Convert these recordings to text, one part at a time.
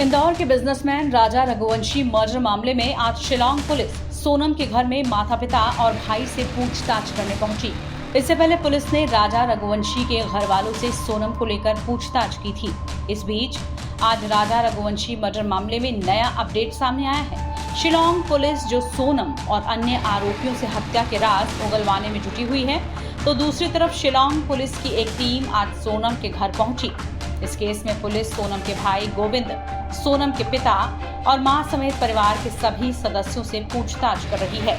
इंदौर के बिजनेसमैन राजा रघुवंशी मर्डर मामले में आज शिलांग पुलिस सोनम के घर में माता पिता और भाई से पूछताछ करने पहुंची। इससे पहले पुलिस ने राजा रघुवंशी के घर वालों से सोनम को लेकर पूछताछ की थी। इस बीच आज राजा रघुवंशी मर्डर मामले में नया अपडेट सामने आया है। शिलांग पुलिस जो सोनम और अन्य आरोपियों से हत्या के राज उगलवाने में जुटी हुई है, तो दूसरी तरफ शिलांग पुलिस की एक टीम आज सोनम के घर पहुंची। इस केस में पुलिस सोनम के भाई गोविंद, सोनम के पिता और मां समेत परिवार के सभी सदस्यों से पूछताछ कर रही है।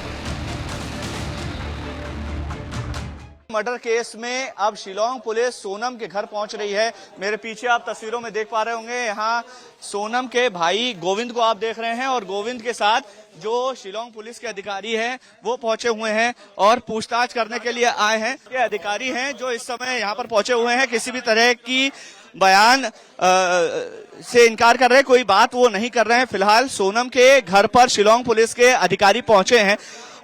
मर्डर केस में अब शिलांग पुलिस सोनम के घर पहुंच रही है। मेरे पीछे आप तस्वीरों में देख पा रहे होंगे, यहाँ सोनम के भाई गोविंद को आप देख रहे हैं और गोविंद के साथ जो शिलांग पुलिस के अधिकारी हैं वो पहुंचे हुए हैं और पूछताछ करने के लिए आए हैं। ये अधिकारी हैं जो इस समय यहाँ पर पहुंचे हुए हैं, किसी भी तरह की बयान से इनकार कर रहे हैं, कोई बात वो नहीं कर रहे हैं। फिलहाल सोनम के घर पर शिलांग पुलिस के अधिकारी पहुंचे हैं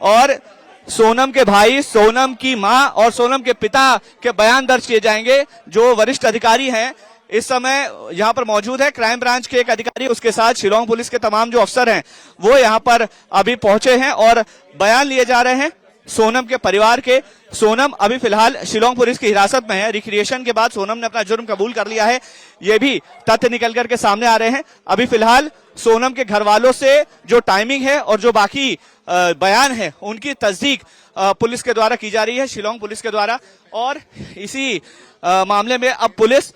और सोनम के भाई, सोनम की मां और सोनम के पिता के बयान दर्ज किए जाएंगे। जो वरिष्ठ अधिकारी हैं इस समय यहाँ पर मौजूद है, क्राइम ब्रांच के एक अधिकारी, उसके साथ शिलांग पुलिस के तमाम जो अफसर हैं वो यहाँ पर अभी पहुंचे हैं और बयान लिए जा रहे हैं सोनम के परिवार के। सोनम अभी फिलहाल शिलांग पुलिस की हिरासत में है। रिक्रिएशन के बाद सोनम ने अपना जुर्म कबूल कर लिया है, ये भी तथ्य निकल करके सामने आ रहे हैं। अभी फिलहाल सोनम के घर वालों से जो टाइमिंग है और जो बाकी बयान है उनकी तस्दीक पुलिस के द्वारा की जा रही है, शिलांग पुलिस के द्वारा। और इसी मामले में अब पुलिस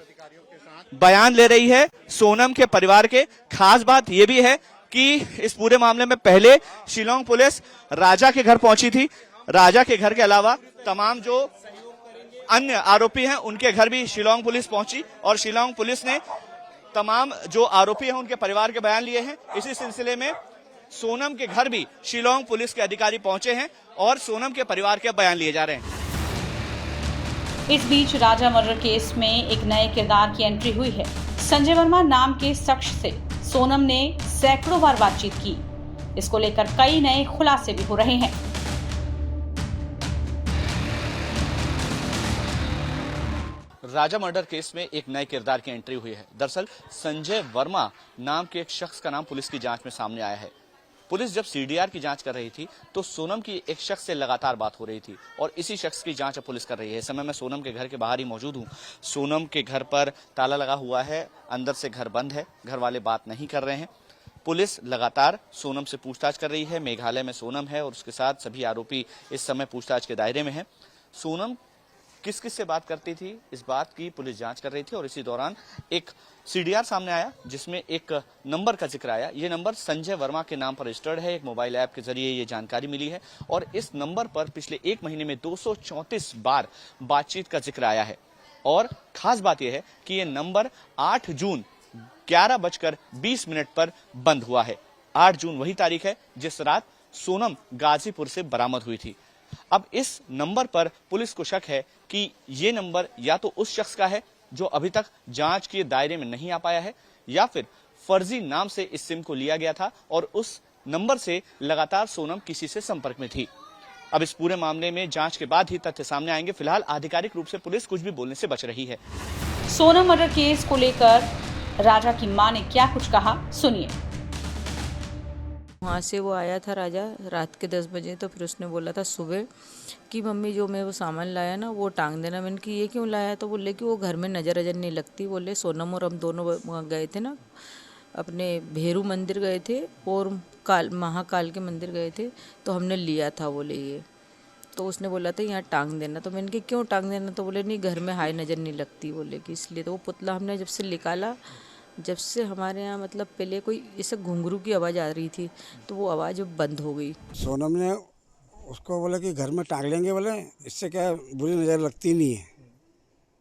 बयान ले रही है सोनम के परिवार के। खास बात यह भी है कि इस पूरे मामले में पहले शिलांग पुलिस राजा के घर पहुंची थी। राजा के घर के अलावा तमाम जो अन्य आरोपी हैं उनके घर भी शिलांग पुलिस पहुंची और शिलांग पुलिस ने तमाम जो आरोपी हैं उनके परिवार के बयान लिए हैं। इसी सिलसिले में सोनम के घर भी शिलांग पुलिस के अधिकारी पहुंचे हैं और सोनम के परिवार के बयान लिए जा रहे हैं। इस बीच राजा मर्डर केस में एक नए किरदार की एंट्री हुई है। संजय वर्मा नाम के शख्स से सोनम ने सैकड़ों बार बातचीत की। इसको लेकर कई नए खुलासे भी हो रहे हैं। राजा मर्डर केस में एक नए किरदार की एंट्री हुई है। दरअसल संजय वर्मा नाम के एक शख्स का नाम पुलिस की जांच में सामने आया है। पुलिस जब सीडीआर की जांच कर रही थी तो सोनम की एक शख्स से लगातार बात हो रही थी और इसी शख्स की जांच अब पुलिस कर रही है। इस समय मैं सोनम के घर के बाहर ही मौजूद हूं। सोनम के घर पर ताला लगा हुआ है, अंदर से घर बंद है, घर वाले बात नहीं कर रहे हैं। पुलिस लगातार सोनम से पूछताछ कर रही है। मेघालय में सोनम है और उसके साथ सभी आरोपी इस समय पूछताछ के दायरे में है। सोनम किस किस से बात करती थी इस बात की पुलिस जांच कर रही थी और इसी दौरान एक सीडीआर सामने आया जिसमें एक नंबर का जिक्र आया। ये नंबर संजय वर्मा के नाम पर रजिस्टर्ड है। एक मोबाइल ऐप के जरिए ये जानकारी मिली है और इस नंबर पर पिछले एक महीने में 234 बार बातचीत का जिक्र आया है। और खास बात यह है कि ये नंबर 8 जून 11:20 पर बंद हुआ है। 8 जून वही तारीख है जिस रात सोनम गाजीपुर से बरामद हुई थी। अब इस नंबर पर पुलिस को शक है कि ये नंबर या तो उस शख्स का है जो अभी तक जांच के दायरे में नहीं आ पाया है या फिर फर्जी नाम से इस सिम को लिया गया था और उस नंबर से लगातार सोनम किसी से संपर्क में थी। अब इस पूरे मामले में जांच के बाद ही तथ्य सामने आएंगे। फिलहाल आधिकारिक रूप से पुलिस कुछ भी बोलने से बच रही है। सोनम मर्डर केस को लेकर राजा की मां ने क्या कुछ कहा, सुनिए। वहाँ से वो आया था राजा रात के 10 बजे, तो फिर उसने बोला था सुबह कि मम्मी जो मैं वो सामान लाया ना वो टांग देना। मैंने कि ये क्यों लाया, तो बोले कि वो घर में नज़र नहीं लगती। बोले सोनम और हम दोनों वहाँ गए थे ना, अपने भेरू मंदिर गए थे और महाकाल के मंदिर गए थे, तो हमने लिया था बोले ये। तो उसने बोला था यहाँ टांग देना। तो मैंने कि क्यों टांग देना, तो बोले नहीं घर में हाई नज़र नहीं लगती बोले कि इसलिए। तो वो पुतला हमने जब से निकाला, जब से हमारे यहाँ मतलब पहले कोई ऐसे घुंघरू की आवाज़ आ रही थी तो वो आवाज़ बंद हो गई। सोनम ने उसको बोला कि घर में टांग लेंगे, बोले इससे क्या बुरी नज़र लगती नहीं है।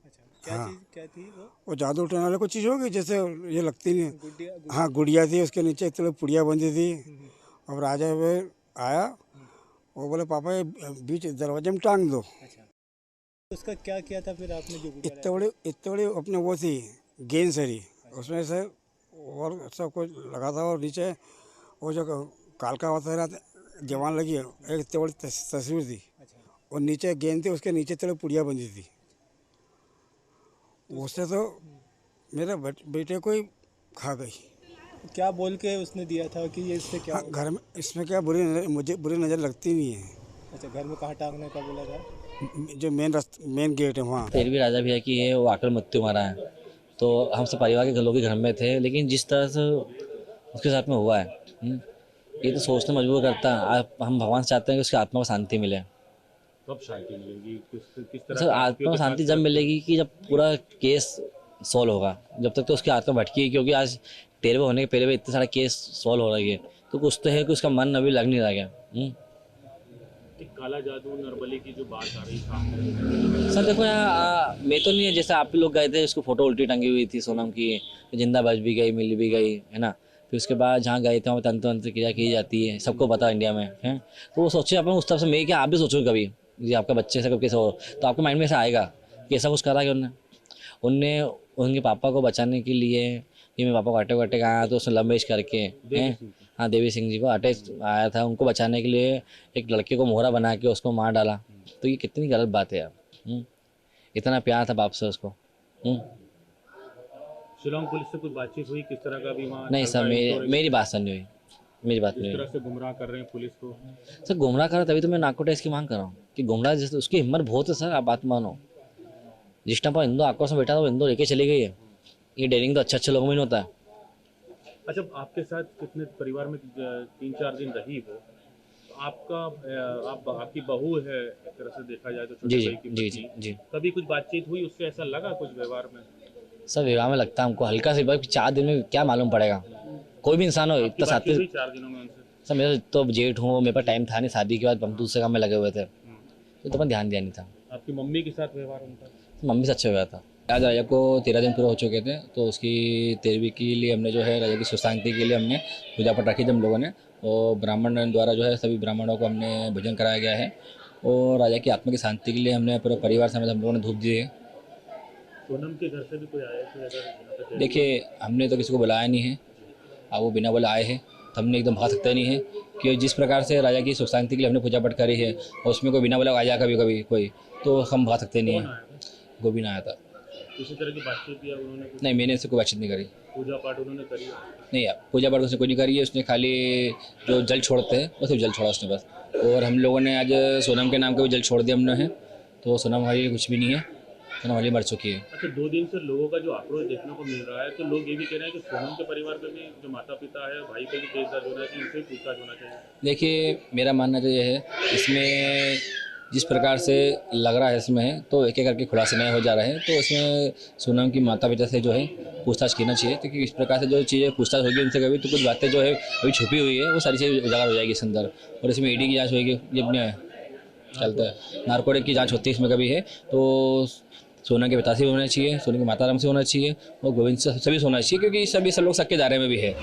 अच्छा, क्या थी वो जादू उठाने वाले कोई चीज़ होगी जैसे ये लगती नहीं है। हाँ, गुड़िया थी, उसके नीचे इतने पुड़िया बंधी थी। अब राजा आया, वो बोले पापा ये बीच दरवाजे में टांग दो। अच्छा, उसका क्या किया था फिर आपने जो इतने बड़े अपने वो थी गेंद सरी, उसमें से और सब कुछ लगा था और नीचे वो जो कालका होता रहा जवान लगी है, एक इतनी बड़ी तस्वीर थी। अच्छा, और नीचे गेंद थी, उसके नीचे थोड़ी पुड़िया बंधी थी। उससे तो मेरे बेटे को ही खा गई। क्या बोल के उसने दिया था कि ये इससे क्या हाँ, घर में इसमें क्या मुझे बुरी नज़र लगती नहीं है। अच्छा, घर में कहाँ टांगने का बोला था? जो मेन गेट है वहाँ। फिर भी राजा भैया की है वो आकर मृत्यु मारा है। तो हम सब परिवार के लोग के घर में थे, लेकिन जिस तरह से उसके साथ में हुआ है ये तो सोचने मजबूर करता है। हम भगवान से चाहते हैं कि उसकी आत्मा को शांति मिले। कब शांति मिलेगी? किस तरह सर आत्मा को शांति जब मिलेगी कि जब पूरा केस सॉल्व होगा। जब तक तो उसकी आत्मा भटकी है, क्योंकि आज 13वें होने के पहले भी इतने सारे केस सॉल्व हो रही है, तो कुछ तो है कि उसका मन अभी लग नहीं रहा गया। काला जादू नरबली की जो बात आ रही सामने, सर देखो यहाँ मैं तो नहीं है, जैसे आप लोग गए थे उसको फोटो उल्टी टंगी हुई थी सोनम की, जिंदा बच भी गई मिल भी गई है ना। फिर उसके बाद जहाँ गए थे वहाँ तंत्र वंत्र क्रिया की जाती है, सबको पता इंडिया में है। तो वो सोचे अपन उस तरफ से, मैं क्या आप भी सोचो कभी जी आपका बच्चे से कब कैसे हो, तो आपके माइंड में ऐसा आएगा कि ऐसा कुछ करा कि उनने उनके पापा को बचाने के लिए कि मेरे पापा को अटैक वटैक आया तो उसने लव मैरिज करके हाँ देवी सिंह जी को अटैक आया था, उनको बचाने के लिए एक लड़के को मोहरा बना के उसको मार डाला। तो ये कितनी गलत बात है यार। इतना प्यार था बाप से उसको। शिलोंग पुलिस से कुछ बातचीत हुई किस तरह का भी वहाँ? नहीं सर मेरी बात सर नहीं हुई, मेरी बात नहीं किस हुई। तरह से गुमराह कर रहे हैं पुलिस को? सर गुमराह कर रहा तभी तो मैं नाको टेस्ट की मांग कर रहा हूँ कि गुमराह जैसे उसकी हिम्मत बहुत है सर। आप बात मानो, जिस टाइम पर हिंदू आक्रोश में बैठा था वो हिंदू लेके चली गई है। ये डेरिंग तो अच्छे लोगों में नहीं होता है। अच्छा, आपके साथ कितने परिवार में 3-4 दिन रही वो, तो आपकी बहू है एक तरह से देखा जाए तो, छोटी जी भाई की जी जी पत्नी। जी कभी कुछ बातचीत हुई उससे? ऐसा लगा कुछ व्यवहार में? सर विवाह में लगता है हमको हल्का से 4 दिन में क्या मालूम पड़ेगा, कोई भी इंसान हो इतना साथ बातचीत हुई 4 दिनों में उनसे? सर मेरा तो जेठ हूँ, मेरे पास टाइम था नहीं, शादी के बाद हम दूसरे काम में लगे हुए थे तो मैं ध्यान दिया नहीं था। आपकी मम्मी के साथ व्यवहार उनका? मम्मी से अच्छा हुआ था। आज राजा को 13 दिन पूरे हो चुके थे, तो उसकी 13वीं के लिए हमने जो है राजा की सुख शांति के लिए हमने पूजा पाठ रखी थी हम लोगों ने, और ब्राह्मण द्वारा जो है सभी ब्राह्मणों को हमने भोजन कराया गया है, और राजा की आत्मा की शांति के लिए हमने पूरे परिवार समेत हम लोगों ने धूप दिए। सोनम के घर से भी कोई आया थे अगर? देखिए हमने तो किसी को बुलाया नहीं है, अब वो बिना बोले आए हैं तो हमने एकदम भाग सकते नहीं है कि जिस प्रकार से राजा की सुख शांति के लिए हमने पूजा पाठ करी है और उसमें कोई बिना बोला आ जाए कभी कभी कोई, तो हम भाग सकते नहीं हैं। गोविंद आया था। किसी तरह की बातचीत किया उन्होंने? नहीं मैंने इससे कोई बातचीत नहीं करी। पूजा पाठ उन्होंने करी? नहीं यार पूजा पाठ उसने कोई नहीं करी है, उसने खाली जो जल छोड़ते हैं वो सिर्फ जल छोड़ा उसने बस। और हम लोगों ने आज सोनम के नाम का भी जल छोड़ दिया हमने है, तो सोनम हमारी कुछ भी नहीं है, सोनम हमारी मर चुकी है। अच्छा, 2 दिन से लोगों का जो आक्रोश देखने को मिल रहा है, तो लोग ये भी कह रहे हैं कि सोनम के परिवार पे भी जो माता पिता है भाई पे भी केस दर्ज होना चाहिए, इनसे पूछताछ होना चाहिए। देखिए मेरा मानना तो ये है, इसमें जिस प्रकार से लग रहा है इसमें तो एक एक करके खुलासे नए हो जा रहे हैं, तो इसमें सोनम की माता पिता से जो है पूछताछ करना चाहिए, क्योंकि इस प्रकार से जो चीज़ें पूछताछ होगी उनसे कभी तो कुछ बातें जो है अभी छुपी हुई है वो सारी चीज़ें उजागर हो जाएगी इसके अंदर। और इसमें ईडी की जांच होगी, ये अपने चलता है नारकोटिक की जांच होती है इसमें कभी है, तो सोना के पिता से होना चाहिए, सोना के माताराम से होना चाहिए और गोविंद से सभी से होना चाहिए, क्योंकि सभी सब लोग सक्के दायरे में भी है।